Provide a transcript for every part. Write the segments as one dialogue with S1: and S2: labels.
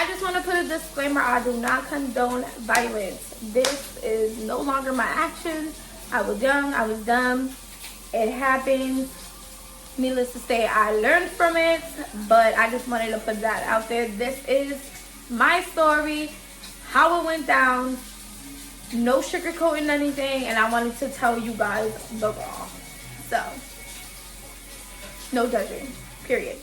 S1: I just want to put a disclaimer. I do not condone violence. This is no longer my actions. I was young. I was dumb. It happened. Needless to say, I learned from it. But I just wanted to put that out there. This is my story. How it went down. No sugarcoating anything. And I wanted to tell you guys the raw. So, no judging. Period.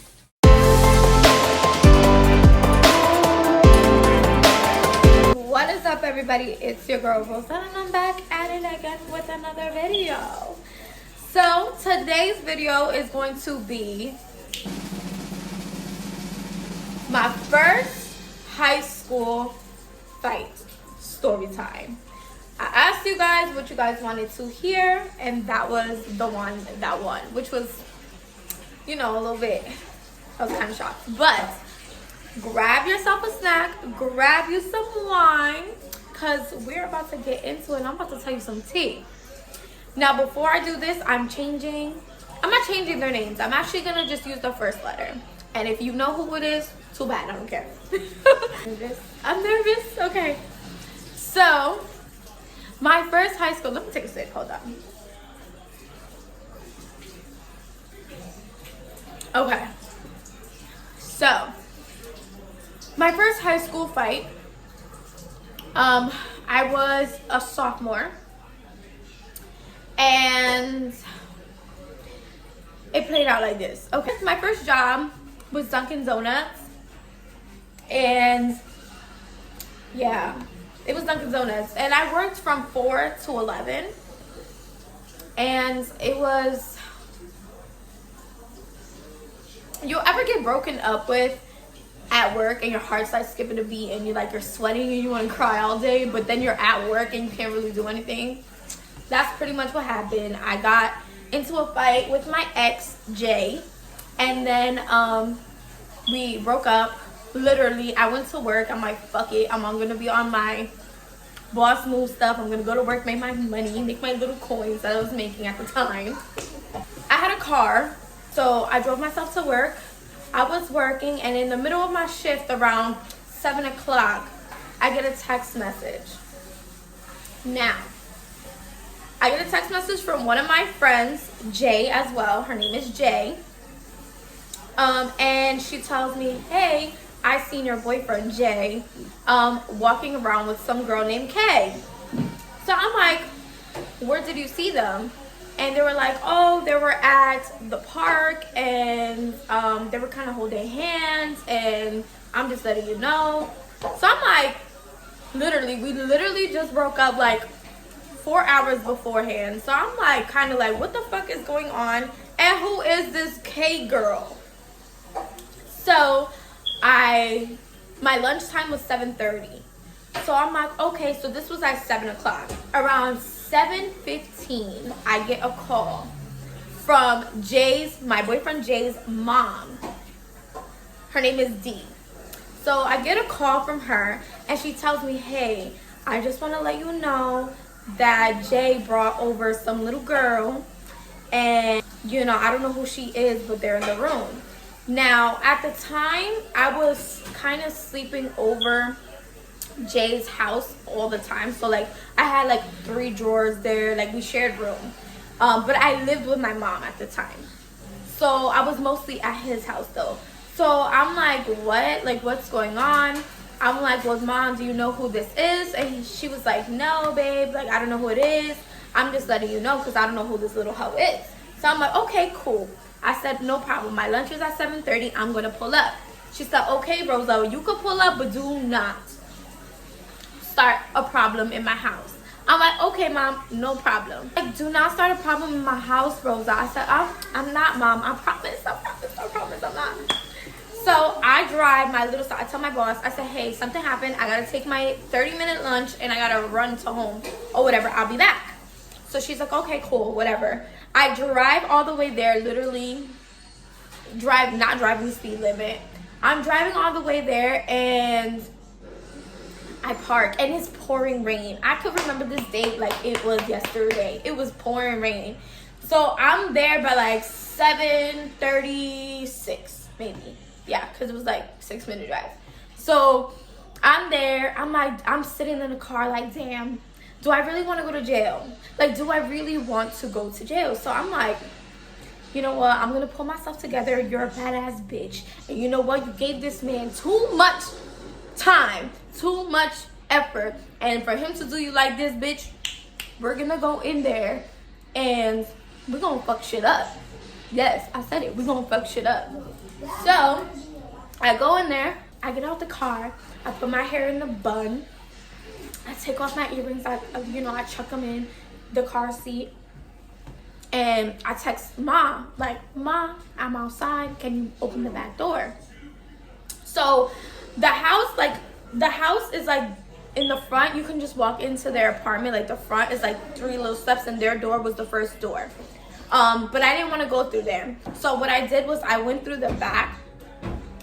S1: What is up, everybody? It's your girl Rosa, and I'm back at it again with another video. So today's video is going to be my first high school fight story time. I asked you guys what you guys wanted to hear, and that was the one that won, which was, you know, a little bit, I was kind of shocked. But grab yourself a snack, grab you some wine, because we're about to get into it, and I'm about to tell you some tea. Now, before I do this, I'm not changing their names. I'm actually going to just use the first letter. And if you know who it is, too bad, I don't care. I'm nervous? Okay. So, my first high school, let me take a sip, hold on. Okay. So, my first high school fight, I was a sophomore, and it played out like this. Okay, my first job was Dunkin' Donuts, and yeah, it was Dunkin' Donuts, and I worked from 4 to 11, and it was, you ever get broken up with at work and your heart starts skipping a beat and you're sweating and you want to cry all day, but then you're at work and you can't really do anything? That's pretty much what happened. I got into a fight with my ex, Jay, and then we broke up. Literally, I went to work. I'm like, fuck it. I'm going to be on my boss move stuff. I'm going to go to work, make my money, make my little coins that I was making at the time. I had a car, so I drove myself to work. I was working, and in the middle of my shift around 7 o'clock, I get a text message. Now, I get a text message from one of my friends, Jay as well. Her name is Jay. And she tells me, hey, I seen your boyfriend, Jay, walking around with some girl named Kay. So I'm like, where did you see them? And they were like, oh, they were at the park, and they were kind of holding hands, and I'm just letting you know. So I'm like, we literally just broke up like 4 hours beforehand. So I'm like, kind of like, what the fuck is going on? And who is this K girl? So my lunchtime was 7:30. So I'm like, okay, so this was at 7 o'clock. Around 7:15, I get a call from my boyfriend Jay's mom. Her name is Dee. So I get a call from her, and she tells me, hey, I just want to let you know that Jay brought over some little girl, and, you know, I don't know who she is, but they're in the room. Now, at the time, I was kind of sleeping over Jay's house all the time, so like I had like 3 drawers there, like we shared room, but I lived with my mom at the time, so I was mostly at his house though. So I'm like, what, like what's going on? I'm like, well, mom, do you know who this is? And she was like, no babe, like I don't know who it is, I'm just letting you know because I don't know who this little hoe is. So I'm like, okay, cool. I said, no problem, my lunch is at 7:30, I'm gonna pull up. She said, okay Rosa, you could pull up, but do not start a problem in my house. I'm like, okay mom, no problem. Like, do not start a problem in my house, Rosa. I said, I'm not, mom, I promise, I'm not. So I drive my little, I tell my boss, I said, hey, something happened, I gotta take my 30-minute lunch and I gotta run to home or whatever, I'll be back. So she's like, okay, cool, whatever. I drive all the way there, literally not driving the speed limit. I'm driving all the way there, and I park, and it's pouring rain. I could remember this date like it was yesterday. It was pouring rain. So I'm there by like 7:36, maybe. Yeah, because it was like 6-minute drive. So I'm there. I'm sitting in the car like, damn, do I really want to go to jail? Like, do I really want to go to jail? So I'm like, you know what? I'm going to pull myself together. You're a badass bitch. And you know what? You gave this man too much time, too much effort. And for him to do you like this, bitch, we're going to go in there and we're going to fuck shit up. Yes, I said it. We're going to fuck shit up. So I go in there. I get out the car. I put my hair in the bun. I take off my earrings. I chuck them in the car seat. And I text Ma, like, Ma, I'm outside. Can you open the back door? So the house is like in the front. You can just walk into their apartment. Like the front is like 3 little steps and their door was the first door. But I didn't want to go through there. So what I did was I went through the back,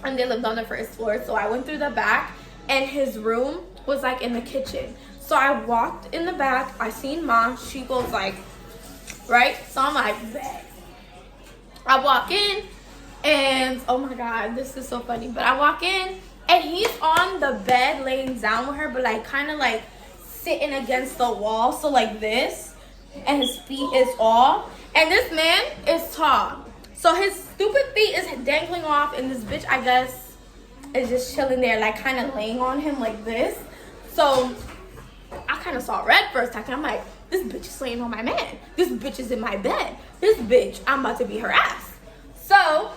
S1: and they lived on the first floor. So I went through the back, and his room was like in the kitchen. So I walked in the back. I seen Ma. She goes like, right? So I'm like, bet. I walk in, and oh my God, this is so funny. But I walk in, and he's on the bed laying down with her, but like kind of like sitting against the wall. So like this, and his feet is all. And this man is tall. So his stupid feet is dangling off, and this bitch, I guess, is just chilling there, like kind of laying on him like this. So I kind of saw red for a second. I'm like, this bitch is laying on my man. This bitch is in my bed. This bitch, I'm about to beat her ass. So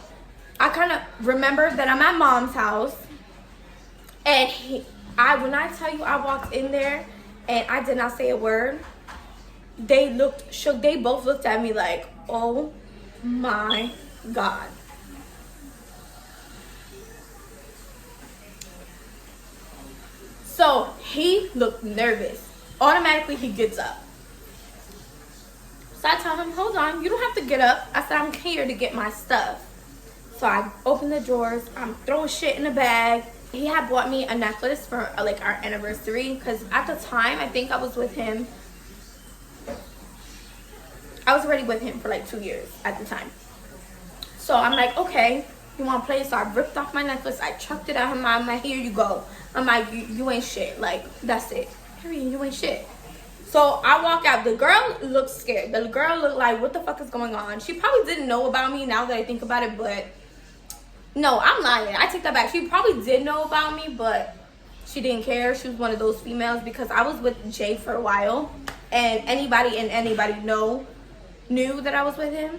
S1: I kind of remembered that I'm at Mom's house. And when I tell you, I walked in there and I did not say a word. They looked shook. They both looked at me like, oh my God. So he looked nervous. Automatically he gets up. So I tell him, hold on, you don't have to get up. I said, I'm here to get my stuff. So I open the drawers. I'm throwing shit in the bag. He had bought me a necklace for like our anniversary, because at the time, I think I was with him. I was already with him for like 2 years at the time. So I'm like, okay, you want to play? So I ripped off my necklace. I chucked it at him. I'm like, here you go. I'm like, you ain't shit. Like, that's it. Period, you ain't shit. So I walk out. The girl looked scared. The girl looked like, what the fuck is going on? She probably didn't know about me now that I think about it, but no, I'm lying. I take that back. She probably did know about me, but she didn't care. She was one of those females, because I was with Jay for a while, and anybody knew that I was with him.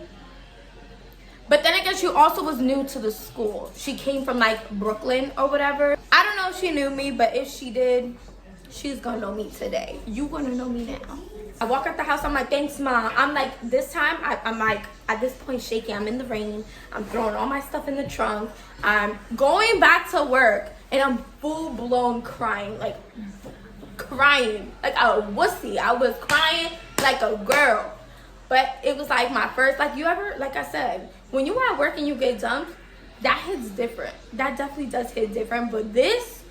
S1: But then I guess she also was new to the school. She came from like Brooklyn or whatever. I don't know if she knew me, but if she did, she's gonna know me today. You gonna know me now. I walk out the house. I'm like, thanks, Mom. I'm like, this time, I'm like, at this point, shaking. I'm in the rain. I'm throwing all my stuff in the trunk. I'm going back to work, and I'm full-blown crying, like a wussy. I was crying like a girl. But it was like my first, like you ever, like I said, when you are at work and you get dumped, that hits different. That definitely does hit different. But this,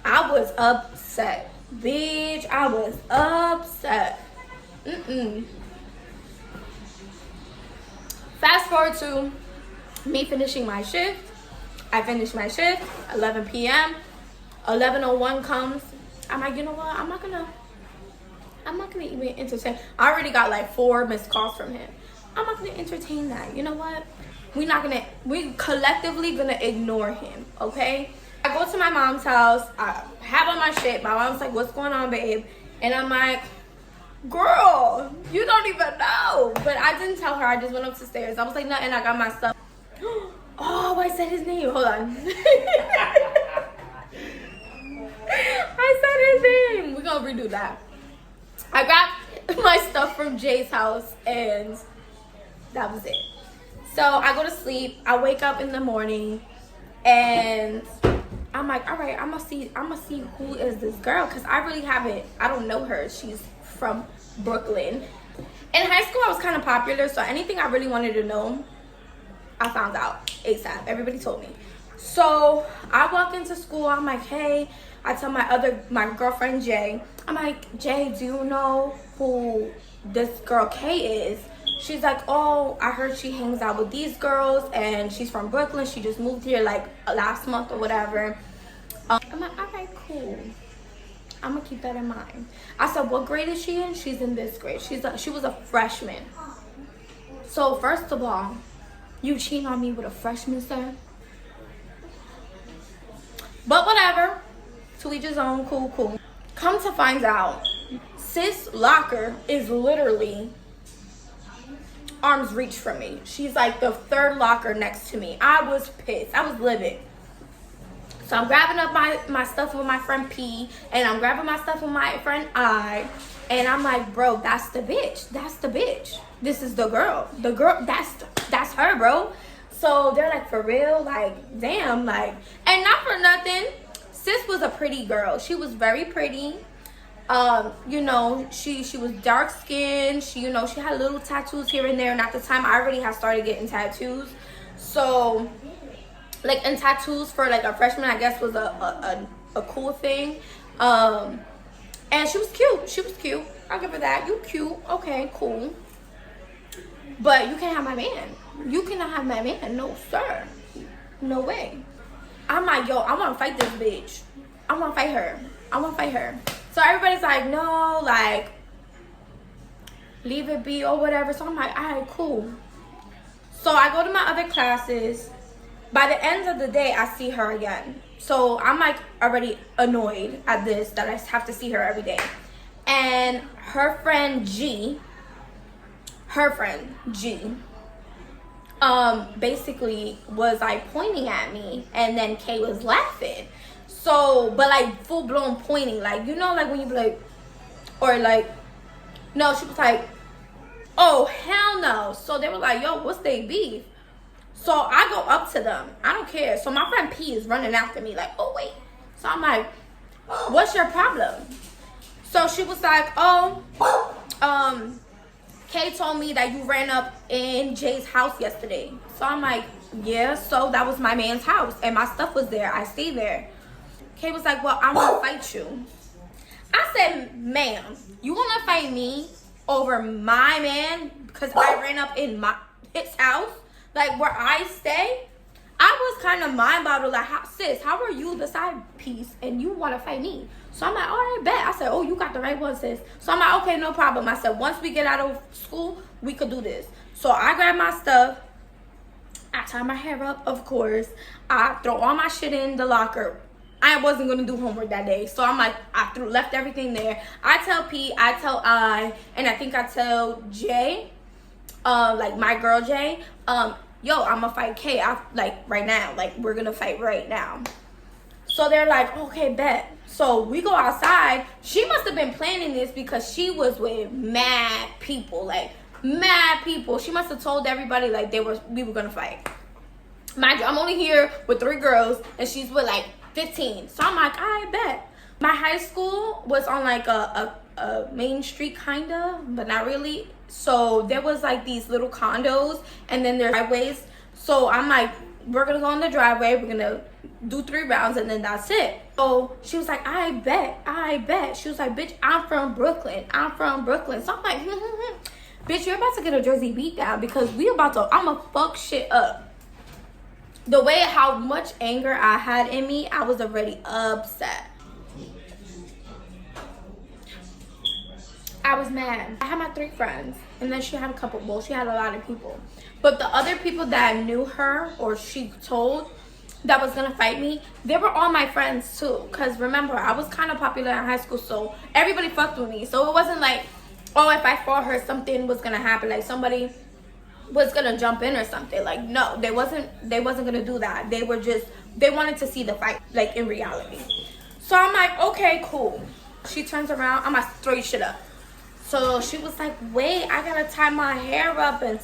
S1: I was upset. Bitch, I was upset. Fast forward to me finishing my shift. I finished my shift, 11 p.m. 11:01 comes. I'm like, you know what? I'm not gonna even entertain. I already got like 4 missed calls from him. I'm not gonna entertain that. You know what? We collectively gonna ignore him, okay? I go to my mom's house. I have on my shit. My mom's like, what's going on, babe? And I'm like, girl, you don't even know. But I didn't tell her. I just went up the stairs. I was like, nothing. I got my stuff. Oh, I said his name. Hold on. I said his name. We're gonna redo that. I got my stuff from Jay's house, and that was it. So I go to sleep. I wake up in the morning, and I'm like, all right, I'm gonna see who is this girl, because I don't know her. She's from Brooklyn. In high school, I was kind of popular, so anything I really wanted to know, I found out ASAP. Everybody told me. So I walk into school. I'm like, hey. I tell my girlfriend Jay. I'm like, Jay, do you know who this girl Kay is? she's like, oh, I heard she hangs out with these girls and she's from Brooklyn. She just moved here like last month or whatever. I'm like, all right, cool. I'm gonna keep that in mind. I said, what grade is she in? She's in this grade. She was a freshman. So first of all, you cheating on me with a freshman, sir? But whatever. To each his own. Cool, cool. Come to find out, sis' locker is literally arm's reach from me. She's like the third locker next to me. I was pissed. I was livid. So I'm grabbing up my stuff with my friend P, and I'm grabbing my stuff with my friend I, and I'm like, bro, that's the bitch. That's the bitch. This is the girl. The girl, that's her, bro. So they're like, for real? Like, damn, like, and not for nothing, sis was a pretty girl. She was very pretty. You know, she was dark skinned. She, you know, she had little tattoos here and there, and at the time I already had started getting tattoos. So like, and tattoos for like a freshman, I guess, was a cool thing. And she was cute. She was cute. I'll give her that. You cute. Okay, cool. But you can't have my man. You cannot have my man. No, sir. No way. I'm like, yo, I want to fight this bitch. I want to fight her. I want to fight her. So everybody's like, no, like, leave it be or whatever. So I'm like, all right, cool. So I go to my other classes. By the end of the day, I see her again. So I'm like already annoyed at this, that I have to see her every day. And her friend G, basically was like pointing at me, and then Kay was laughing. So, but like full blown pointing, like, you know, like when you be like, or like, no, she was like, oh, hell no. So they were like, yo, what's they beef? So I go up to them. I don't care. So my friend P is running after me like, oh, wait. So I'm like, what's your problem? So she was like, oh, Kay told me that you ran up in Jay's house yesterday. So I'm like, yeah, so that was my man's house. And my stuff was there. I stayed there. Kay was like, well, I want to fight you. I said, ma'am, you want to fight me over my man because I ran up in his house? Like, where I stay? I was kind of mind-boggled, like, sis, how are you the side piece and you want to fight me? So I'm like, all right, bet. I said, oh, you got the right one, sis. So I'm like, okay, no problem. I said, once we get out of school, we could do this. So I grab my stuff. I tie my hair up, of course. I throw all my shit in the locker. I wasn't going to do homework that day. So I'm like, left everything there. I tell P, I tell I, and I think I tell Jay, like my girl Jay, yo, I'm gonna fight Kay, like right now, like we're gonna fight right now. So they're like, okay, bet. So we go outside. She must have been planning this because she was with mad people, like mad people. She must have told everybody like we were gonna fight. Mind you, I'm only here with 3 girls and she's with like 15. So I'm like, I bet. My high school was on like a main street kinda, but not really. So there was like these little condos and then there's driveways. So I'm like, we're gonna go in the driveway, we're gonna do 3 rounds and then that's it. So she was like, I bet. She was like, bitch, I'm from Brooklyn. So I'm like, bitch, you're about to get a Jersey beat down because I'ma fuck shit up. The way how much anger I had in me, I was already upset. I was mad. I had my 3 friends, and then she had she had a lot of people. But the other people that knew her, or she told, that was gonna fight me, they were all my friends too. Cause remember, I was kind of popular in high school, so everybody fucked with me. So it wasn't like, oh, if I fought her, something was gonna happen. Like somebody was gonna jump in or something. Like no, they wasn't gonna do that. They wanted to see the fight, like in reality. So I'm like, okay, cool. She turns around, I'm gonna throw your shit up. So she was like, wait, I gotta tie my hair up and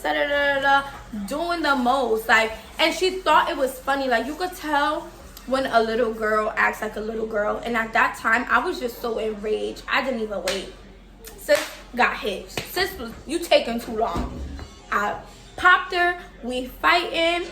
S1: doing the most. Like, and she thought it was funny. Like, you could tell when a little girl acts like a little girl. And at that time, I was just so enraged. I didn't even wait. Sis got hit. Sis was, you taking too long. I popped her. We fighting.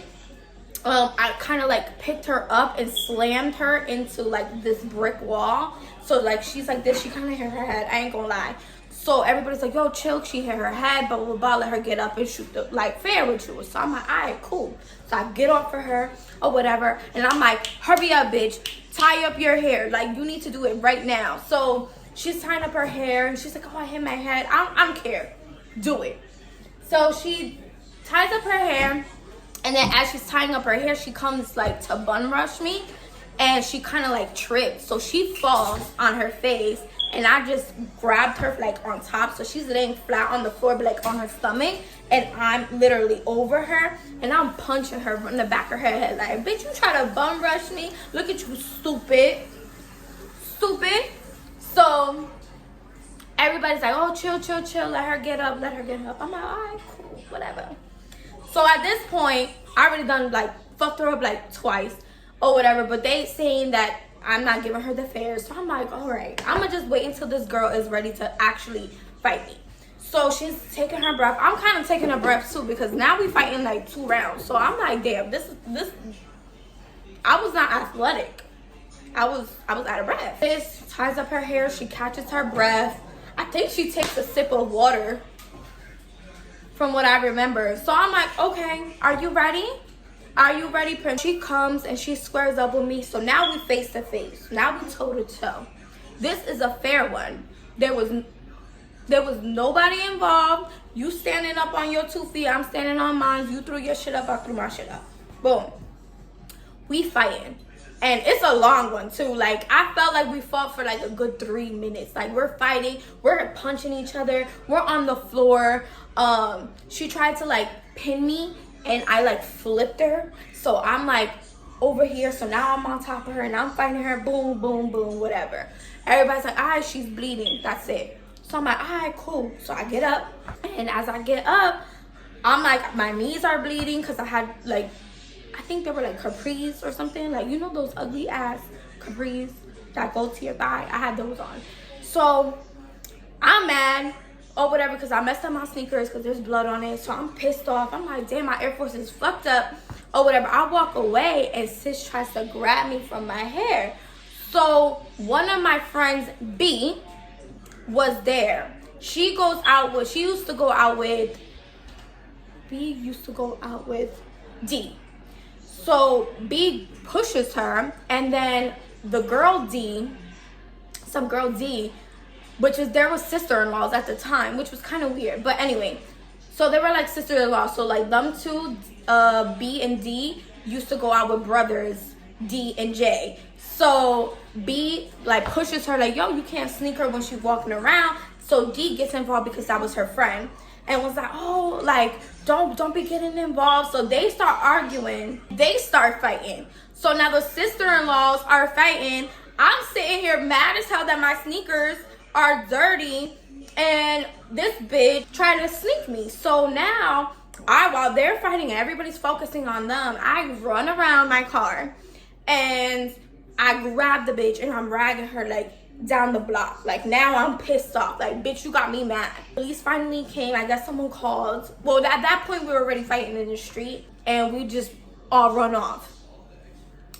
S1: I kind of like picked her up and slammed her into like this brick wall. So like she's like this. She kind of hit her head. I ain't gonna lie. So everybody's like, yo, chill, she hit her head, blah, blah, blah, let her get up and shoot the, like, fair with you. So I'm like, all right, cool. So I get off for her or whatever, and I'm like, hurry up, bitch, tie up your hair. Like, you need to do it right now. So she's tying up her hair, and she's like, oh, I hit my head. I don't care. Do it. So she ties up her hair, and then as she's tying up her hair, she comes, like, to bun rush me, and she kind of, like, trips. So she falls on her face, and I just grabbed her, like, on top. So she's laying flat on the floor, but, like, on her stomach. And I'm literally over her. And I'm punching her from the back of her head. Like, bitch, you try to bum rush me? Look at you, stupid. Stupid. So everybody's like, oh, chill, chill, chill. Let her get up. Let her get up. I'm like, all right, cool. Whatever. So at this point, I already done, like, fucked her up, like, twice or whatever. But they saying that I'm not giving her the fair. So I'm like, all right, I'm gonna just wait until this girl is ready to actually fight me. So she's taking her breath. I'm kind of taking a breath too, because now we fighting like 2 rounds. So I'm like, damn, this I was not athletic. I was out of breath. This ties up her hair, she catches her breath. I think she takes a sip of water from what I remember. So I'm like, okay, are you ready? Are you ready, Prince? She comes and she squares up with me. So now we face to face. Now we toe to toe. This is a fair one. There was nobody involved. You standing up on your 2 feet. I'm standing on mine. You threw your shit up. I threw my shit up. Boom. We fighting. And it's a long one too. Like, I felt like we fought for like a good 3 minutes. Like, we're fighting. We're punching each other. We're on the floor. She tried to like pin me, and I like flipped her. So I'm like over here. So now I'm on top of her and I'm fighting her. Boom, boom, boom, whatever. Everybody's like, all right, she's bleeding. That's it. So I'm like, all right, cool. So I get up. And as I get up, I'm like, my knees are bleeding because I had like, I think they were like capris or something. Like, you know those ugly ass capris that go to your thigh? I had those on. So I'm mad or whatever because I messed up my sneakers because there's blood on it. So I'm pissed off. I'm like, damn, my Air Force is fucked up or whatever. I walk away and sis tries to grab me from my hair. So one of my friends, B, was there. She used to go out with D. So B pushes her, and then the girl D, some girl D, there was sister-in-laws at the time, which was kind of weird. But anyway, so they were like sister-in-laws. So like them two, B and D, used to go out with brothers, D and J. So B like pushes her like, yo, you can't sneak her when she's walking around. So D gets involved because that was her friend, and was like, oh, like don't be getting involved. So they start arguing. They start fighting. So now the sister-in-laws are fighting. I'm sitting here mad as hell that my sneakers are dirty, and this bitch tried to sneak me. So now while they're fighting and everybody's focusing on them, I run around my car and I grab the bitch and I'm dragging her like down the block. Like, now I'm pissed off. Like, bitch, you got me mad. Police finally came. I guess someone called. Well, at that point, we were already fighting in the street, and we just all run off.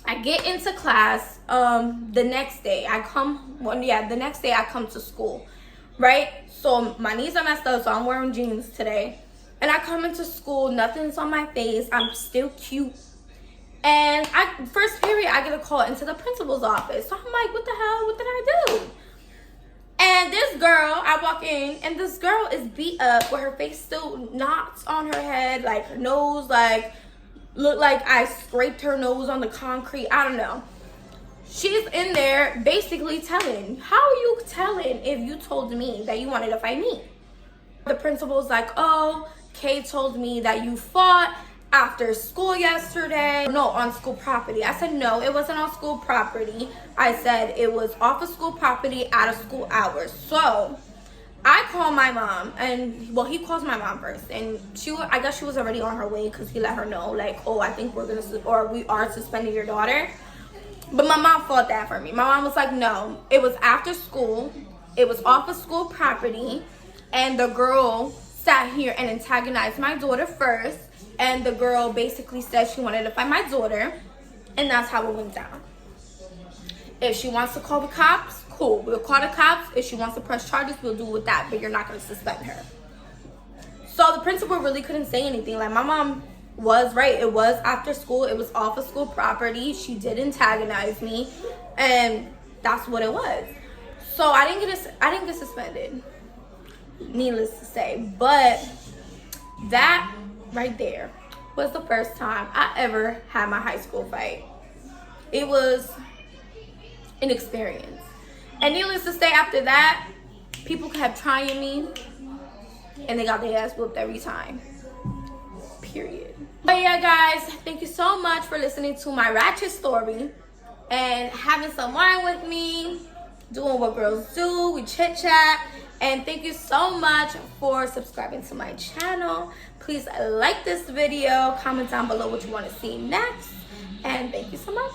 S1: I get into class. The next day I come to school, right? So my knees are messed up, so I'm wearing jeans today. And I come into school, nothing's on my face. I'm still cute. And first period, I get a call into the principal's office. So I'm like, what the hell? What did I do? And this girl, I walk in, and this girl is beat up with her face still knots on her head, like her nose, like, looked like I scraped her nose on the concrete. I don't know. She's in there basically telling, how are you telling if you told me that you wanted to fight me? The principal's like, oh, Kay told me that you fought after school yesterday. No, on school property. I said, no, it wasn't on school property. I said it was off of school property out of school hours. So I call my mom, and well, he calls my mom first, and I guess she was already on her way because he let her know, like, oh, I think we are suspending your daughter. But my mom fought that for me. My mom was like, no, it was after school, it was off of school property, and the girl sat here and antagonized my daughter first. And the girl basically said she wanted to fight my daughter, and that's how it went down. If she wants to call the cops, cool. We'll call the cops. If she wants to press charges, we'll do with that. But you're not going to suspend her. So the principal really couldn't say anything. Like, my mom was right. It was after school. It was off of school property. She did antagonize me. And that's what it was. So I didn't get suspended. Needless to say. But that right there was the first time I ever had my high school fight. It was an experience. And needless to say, after that, people kept trying me, and they got their ass whooped every time. Period. But yeah, guys, thank you so much for listening to my ratchet story and having some wine with me, doing what girls do. We chit chat. And thank you so much for subscribing to my channel. Please like this video, comment down below what you want to see next, and thank you so much.